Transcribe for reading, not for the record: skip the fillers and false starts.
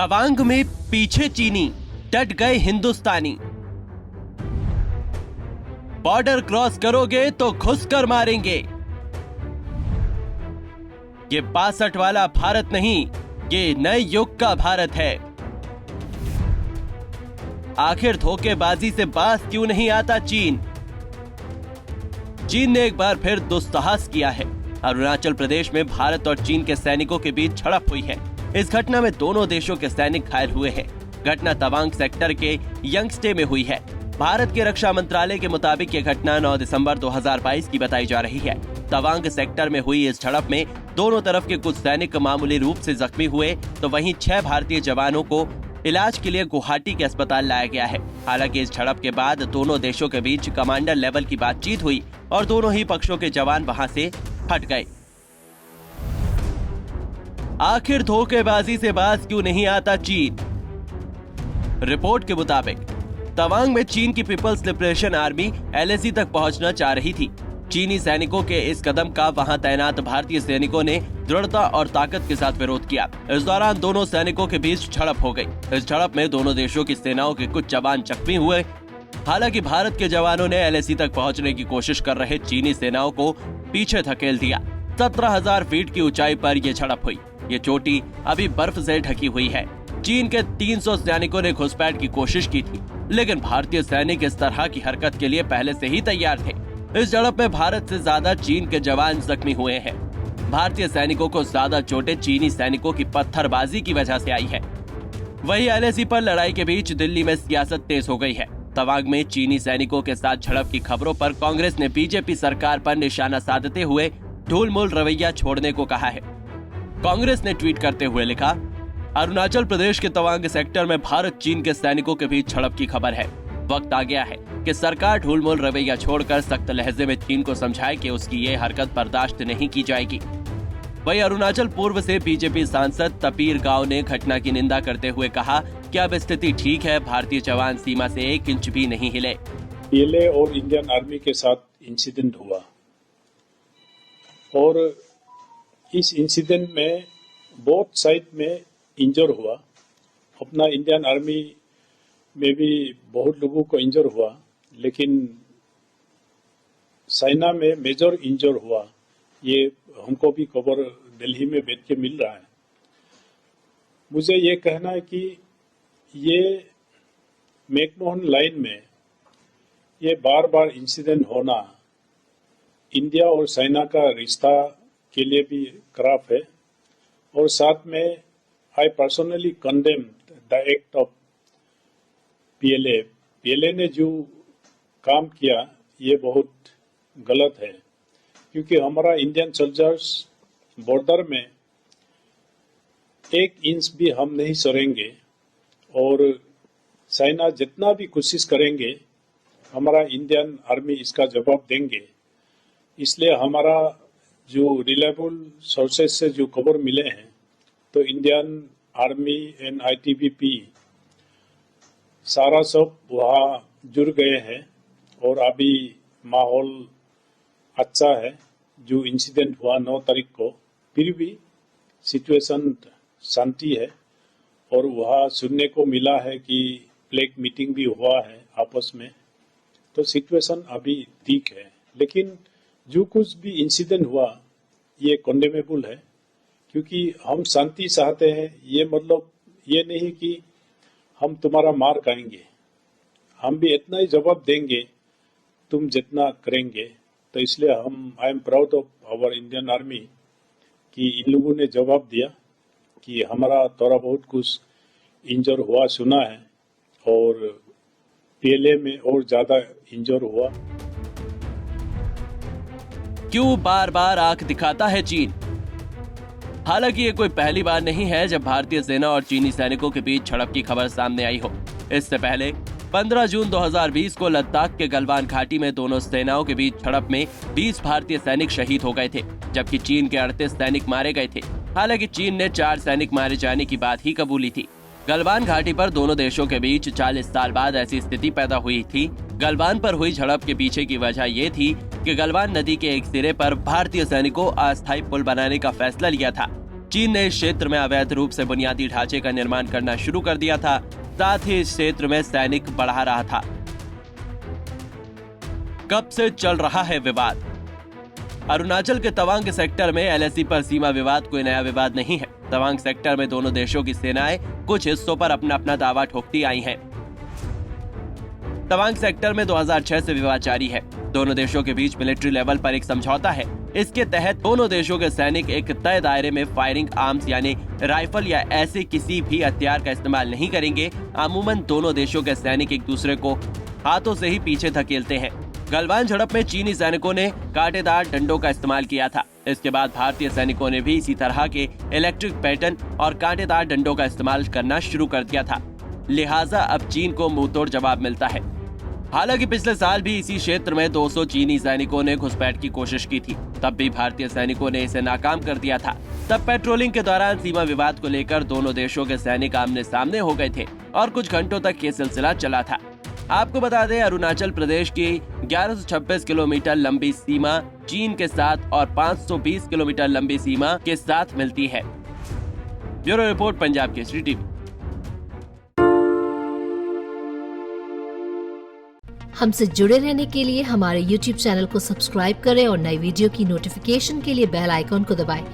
तवांग में पीछे चीनी, डट गए हिंदुस्तानी। बॉर्डर क्रॉस करोगे तो घुसकर मारेंगे। ये 62 वाला भारत नहीं, ये नए युग का भारत है। आखिर धोखेबाजी से बाज क्यों नहीं आता चीन? चीन ने एक बार फिर दुस्साहस किया है। अरुणाचल प्रदेश में भारत और चीन के सैनिकों के बीच झड़प हुई है। इस घटना में दोनों देशों के सैनिक घायल हुए हैं। घटना तवांग सेक्टर के यंगस्टे में हुई है। भारत के रक्षा मंत्रालय के मुताबिक ये घटना 9 दिसंबर 2022 की बताई जा रही है। तवांग सेक्टर में हुई इस झड़प में दोनों तरफ के कुछ सैनिक मामूली रूप से जख्मी हुए, तो वहीं 6 भारतीय जवानों को इलाज के लिए गुवाहाटी के अस्पताल लाया गया है। हालांकि इस झड़प के बाद दोनों देशों के बीच कमांडर लेवल की बातचीत हुई और दोनों ही पक्षों के जवान वहां से हट गए। आखिर धोखेबाजी से बाज क्यों नहीं आता चीन? रिपोर्ट के मुताबिक तवांग में चीन की पीपल्स लिबरेशन आर्मी LAC तक पहुंचना चाह रही थी। चीनी सैनिकों के इस कदम का वहां तैनात भारतीय सैनिकों ने दृढ़ता और ताकत के साथ विरोध किया। इस दौरान दोनों सैनिकों के बीच झड़प हो गई। इस झड़प में दोनों देशों की सेनाओं के कुछ जवान जख्मी हुए। हालांकि भारत के जवानों ने LAC तक पहुंचने की कोशिश कर रहे चीनी सेनाओं को पीछे धकेल दिया। 17,000 फीट की ऊंचाई पर यह झड़प हुई। ये चोटी अभी बर्फ से ढकी हुई है। चीन के 300 सैनिकों ने घुसपैठ की कोशिश की थी, लेकिन भारतीय सैनिक इस तरह की हरकत के लिए पहले से ही तैयार थे। इस झड़प में भारत से ज्यादा चीन के जवान जख्मी हुए हैं। भारतीय सैनिकों को ज्यादा चोटें चीनी सैनिकों की पत्थरबाजी की वजह से आई है। वहीं LAC पर लड़ाई के बीच दिल्ली में सियासत तेज हो गई है। तवांग में चीनी सैनिकों के साथ झड़प की खबरों पर कांग्रेस ने बीजेपी सरकार पर निशाना साधते हुए ढूलमूल रवैया छोड़ने को कहा है। कांग्रेस ने ट्वीट करते हुए लिखा, अरुणाचल प्रदेश के तवांग सेक्टर में भारत चीन के सैनिकों के बीच झड़प की खबर है। वक्त आ गया है कि सरकार ढूलमूल रवैया छोड़कर सख्त लहजे में चीन को समझाए कि उसकी ये हरकत बर्दाश्त नहीं की जाएगी। वहीं अरुणाचल पूर्व से बीजेपी सांसद तपीर गांव ने घटना की निंदा करते हुए कहा कि अब स्थिति ठीक है, भारतीय जवान सीमा से 1 इंच भी नहीं हिले। PLA और इंडियन आर्मी के साथ इंसिडेंट हुआ और इस इंसिडेंट में बोथ साइड में इंजर हुआ। अपना इंडियन आर्मी में भी बहुत लोगों को इंजर हुआ, लेकिन चाइना में मेजर इंजर हुआ। ये हमको भी खबर दिल्ली में बैठ के मिल रहा है। मुझे ये कहना है कि ये मैकमोहन लाइन में ये बार बार इंसिडेंट होना इंडिया और चाइना का रिश्ता के लिए भी खराब है। और साथ में I personally condemn the act of PLA। PLA ने जो काम किया ये बहुत गलत है, क्योंकि हमारा इंडियन सोल्जर्स बॉर्डर में 1 इंच भी हम नहीं सरेंगे और चाइना जितना भी कोशिश करेंगे हमारा इंडियन आर्मी इसका जवाब देंगे। इसलिए हमारा जो रिलायबल सोर्सेस से जो खबर मिले हैं, तो इंडियन आर्मी एंड ITBP सारा सब वहाँ जुड़ गए हैं और अभी माहौल अच्छा है। जो इंसिडेंट हुआ 9 तारीख को, फिर भी सिचुएशन शांति है और वहाँ सुनने को मिला है कि फ्लैग मीटिंग भी हुआ है आपस में, तो सिचुएशन अभी ठीक है। लेकिन जो कुछ भी इंसिडेंट हुआ ये कंडेमेबल है, क्योंकि हम शांति चाहते हैं। ये मतलब ये नहीं कि हम तुम्हारा मार खाएंगे, हम भी इतना ही जवाब देंगे तुम जितना करेंगे। तो इसलिए I am proud of our Indian army कि इन लोगों ने जवाब दिया कि हमारा थोड़ा बहुत कुछ इंजर हुआ सुना है और PLA में और ज्यादा इंजर हुआ। क्यों बार बार आंख दिखाता है चीन? हालांकि ये कोई पहली बार नहीं है जब भारतीय सेना और चीनी सैनिकों के बीच झड़प की खबर सामने आई हो। इससे पहले 15 जून 2020 को लद्दाख के गलवान घाटी में दोनों सेनाओं के बीच झड़प में 20 भारतीय सैनिक शहीद हो गए थे, जबकि चीन के 38 सैनिक मारे गए थे। हालांकि चीन ने 4 सैनिक मारे जाने की बात ही कबूली थी। गलवान घाटी पर दोनों देशों के बीच 40 साल बाद ऐसी स्थिति पैदा हुई थी। गलवान पर हुई झड़प के पीछे की वजह ये थी कि गलवान नदी के एक सिरे पर भारतीय सैनिकों अस्थायी पुल बनाने का फैसला लिया था। चीन ने इस क्षेत्र में अवैध रूप से बुनियादी ढांचे का निर्माण करना शुरू कर दिया था, साथ ही इस क्षेत्र में सैनिक बढ़ा रहा था। कब से चल रहा है विवाद? अरुणाचल के तवांग सेक्टर में एलएसी पर सीमा विवाद कोई नया विवाद नहीं है। तवांग सेक्टर में दोनों देशों की सेनाएं कुछ हिस्सों पर अपना अपना दावा ठोकती आई हैं। तवांग सेक्टर में 2006 से विवाद जारी है। दोनों देशों के बीच मिलिट्री लेवल पर एक समझौता है। इसके तहत दोनों देशों के सैनिक एक तय दायरे में फायरिंग आर्म्स यानी राइफल या ऐसे किसी भी हथियार का इस्तेमाल नहीं करेंगे। अमूमन दोनों देशों के सैनिक एक दूसरे को हाथों से ही पीछे धकेलते हैं। गलवान झड़प में चीनी सैनिकों ने कांटेदार डंडों का इस्तेमाल किया था। इसके बाद भारतीय सैनिकों ने भी इसी तरह के इलेक्ट्रिक पैटर्न और कांटेदार डंडों का इस्तेमाल करना शुरू कर दिया था। लिहाजा अब चीन को मुंहतोड़ जवाब मिलता है। हालांकि पिछले साल भी इसी क्षेत्र में 200 चीनी सैनिकों ने घुसपैठ की कोशिश की थी, तब भी भारतीय सैनिकों ने इसे नाकाम कर दिया था। तब पेट्रोलिंग के दौरान सीमा विवाद को लेकर दोनों देशों के सैनिक आमने सामने हो गए थे और कुछ घंटों तक ये सिलसिला चला था। आपको बता दें, अरुणाचल प्रदेश की 1126 किलोमीटर लंबी सीमा चीन के साथ और 520 किलोमीटर लंबी सीमा के साथ मिलती है। Bureau report, Punjab Kesari TV. हमसे जुड़े रहने के लिए हमारे YouTube चैनल को सब्सक्राइब करें और नई वीडियो की नोटिफिकेशन के लिए बेल आइकॉन को दबाएं।